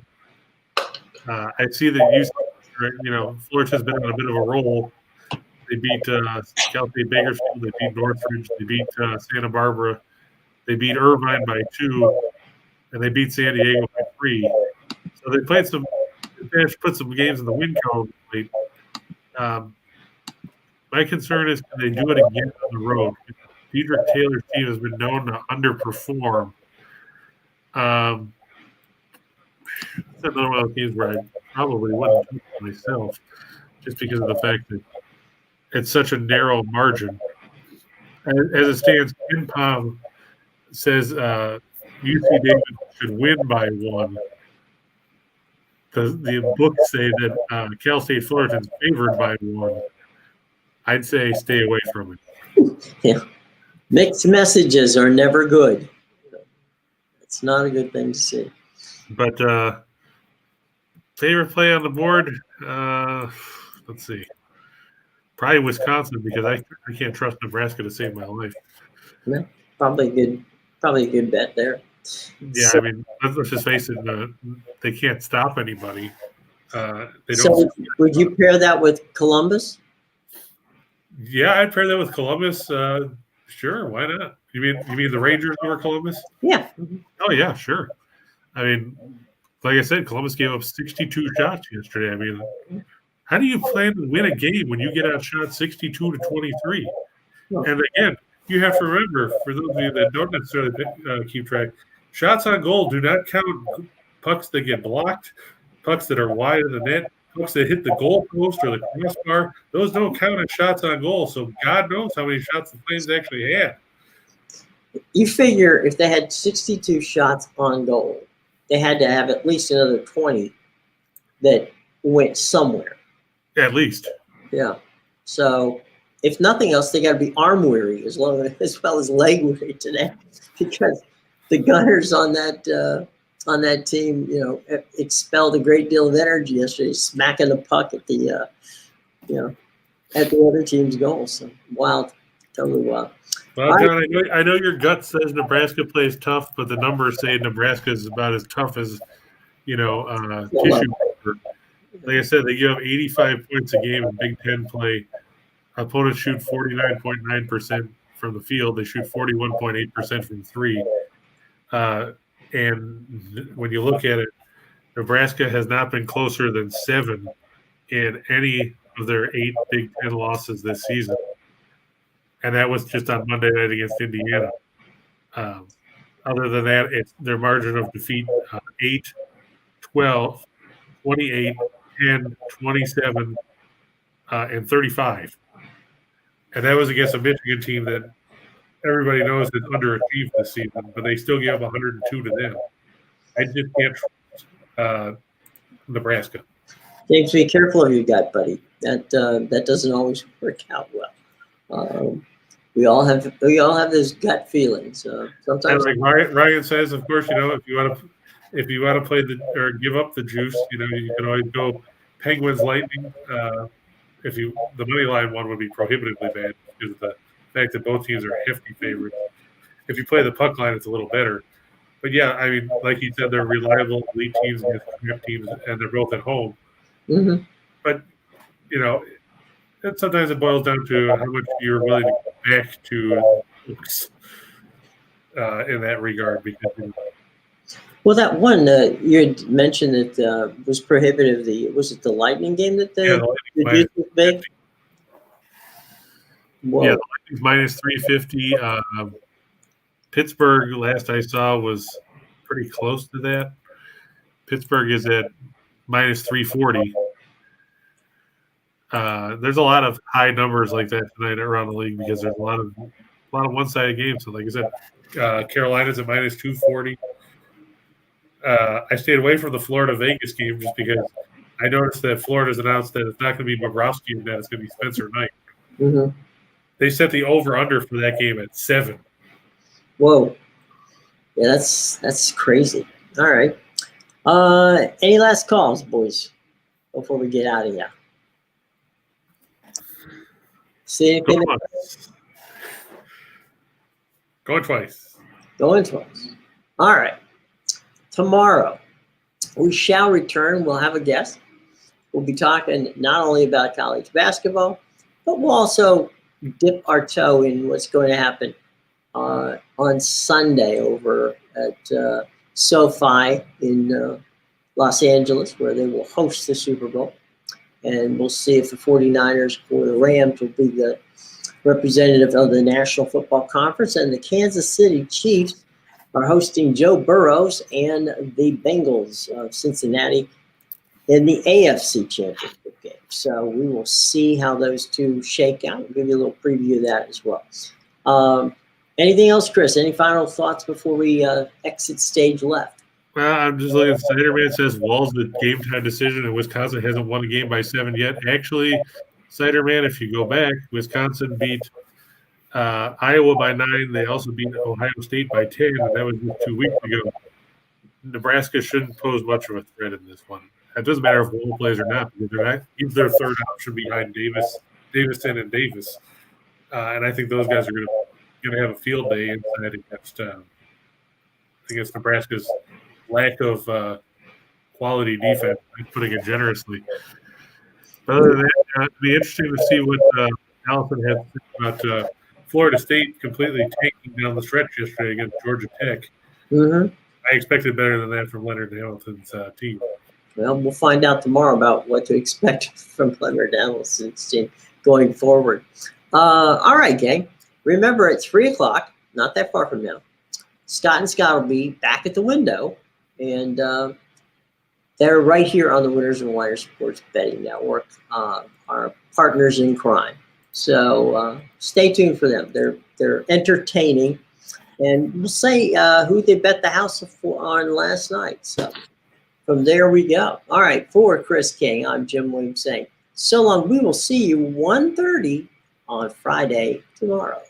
I see that Fullerton's been on a bit of a roll. They beat Cal State Bakersfield. They beat Northridge. They beat Santa Barbara. They beat Irvine by 2, and they beat San Diego by 3. So they played put some games in the win column. My concern is, can they do it again on the road? Dedrick Taylor's team has been known to underperform. another one of those teams where I probably wouldn't pick myself, just because of the fact that it's such a narrow margin. As it stands, Ken Palm says UC Davis should win by 1. The books say that Cal State Fullerton's favored by 1. I'd say stay away from it. Yeah. Mixed messages are never good. It's not a good thing to see. But favorite play on the board, let's see. Probably Wisconsin, because I can't trust Nebraska to save my life. Yeah, probably a good bet there. Yeah, So, I mean, let's just face it, they can't stop anybody. so would you pair that with Columbus? Yeah, I'd pair that with Columbus. Sure, why not? You mean the Rangers over Columbus? Yeah. Oh yeah, sure. I mean, like I said, Columbus gave up 62 shots yesterday. I mean, how do you plan to win a game when you get outshot 62 to 23? And again, you have to remember, for those of you that don't necessarily keep track, shots on goal do not count pucks that get blocked, pucks that are wide of the net, pucks that hit the goal post or the crossbar. Those don't count as shots on goal. So God knows how many shots the Flames actually had. You figure if they had 62 shots on goal, they had to have at least another 20 that went somewhere. At least. Yeah. So if nothing else, they got to be arm weary as well as leg weary today, because the Gunners on that team, expelled a great deal of energy yesterday, smacking the puck at the at the other team's goal. So wild, totally wild. Well, John, I know your gut says Nebraska plays tough, but the numbers say Nebraska is about as tough as tissue paper. Like I said, they give up 85 points a game in Big Ten play. Opponents shoot 49.9% from the field. They shoot 41.8% from 3. And when you look at it, Nebraska has not been closer than 7 in any of their 8 Big Ten losses this season. And that was just on Monday night against Indiana. Other than that, it's their margin of defeat 8, 12, 28, 10, 27, and 35. And that was against a Michigan team that everybody knows has underachieved this season, but they still gave up 102 to them. I just can't trust Nebraska. James, be careful of your gut, buddy. That doesn't always work out well. We all have those gut feelings. Sometimes, and like Ryan says, of course, if you want to play or give up the juice, you can always go Penguins Lightning. The money line one would be prohibitively bad because of the fact that both teams are hefty favorites. If you play the puck line, it's a little better. But yeah, I mean, like you said, they're reliable elite teams against crap teams, and they're both at home. Mm-hmm. But sometimes it boils down to how much you're willing to go back to books in that regard. Because well, that one you had mentioned that was prohibitive. Was it the Lightning game that the juice was big? Yeah, the Lightning's minus 350. Pittsburgh, last I saw, was pretty close to that. Pittsburgh is at minus 340. There's a lot of high numbers like that tonight around the league because there's a lot of one-sided games. So, like I said, Carolina's at minus 240. I stayed away from the Florida-Vegas game just because I noticed that Florida's announced that it's not going to be Bobrovsky and that it's going to be Spencer Knight. Mm-hmm. They set the over-under for that game at 7. Whoa. Yeah, that's crazy. All right. Any last calls, boys, before we get out of here? See anything? Going twice. Going twice. All right. Tomorrow, we shall return. We'll have a guest. We'll be talking not only about college basketball, but we'll also dip our toe in what's going to happen on Sunday over at SoFi in Los Angeles, where they will host the Super Bowl. And we'll see if the 49ers or the Rams will be the representative of the National Football Conference. And the Kansas City Chiefs are hosting Joe Burrows and the Bengals of Cincinnati in the AFC Championship game. So we will see how those two shake out. I'll give you a little preview of that as well. Anything else, Chris? Any final thoughts before we exit stage left? Well, I'm just looking at Ciderman says Walls the game time decision, and Wisconsin hasn't won a game by 7 yet. Actually, Ciderman, if you go back, Wisconsin beat Iowa by 9. They also beat Ohio State by 10, and that was just 2 weeks ago. Nebraska shouldn't pose much of a threat in this one. It doesn't matter if Wall plays or not, because he's their third option behind Davison and Davis. And I think those guys are going to have a field day inside against Nebraska's lack of quality defense, putting it generously. But other than that, it'd be interesting to see what Allison had about Florida State completely taking down the stretch yesterday against Georgia Tech. Mm-hmm. I expected better than that from Leonard Hamilton's team. Well, we'll find out tomorrow about what to expect from Leonard Hamilton's team going forward. All right, gang. Remember, at 3 o'clock, not that far from now, Scott and Scott will be back at the window, and they're right here on the Winners and Whiners Sports Betting Network, our partners in crime. So stay tuned for them. They're entertaining, and we'll say who they bet the house on last night. So from there we go. All right, for Chris King, I'm Jim Williams saying so long. We will see you 1:30 on Friday tomorrow.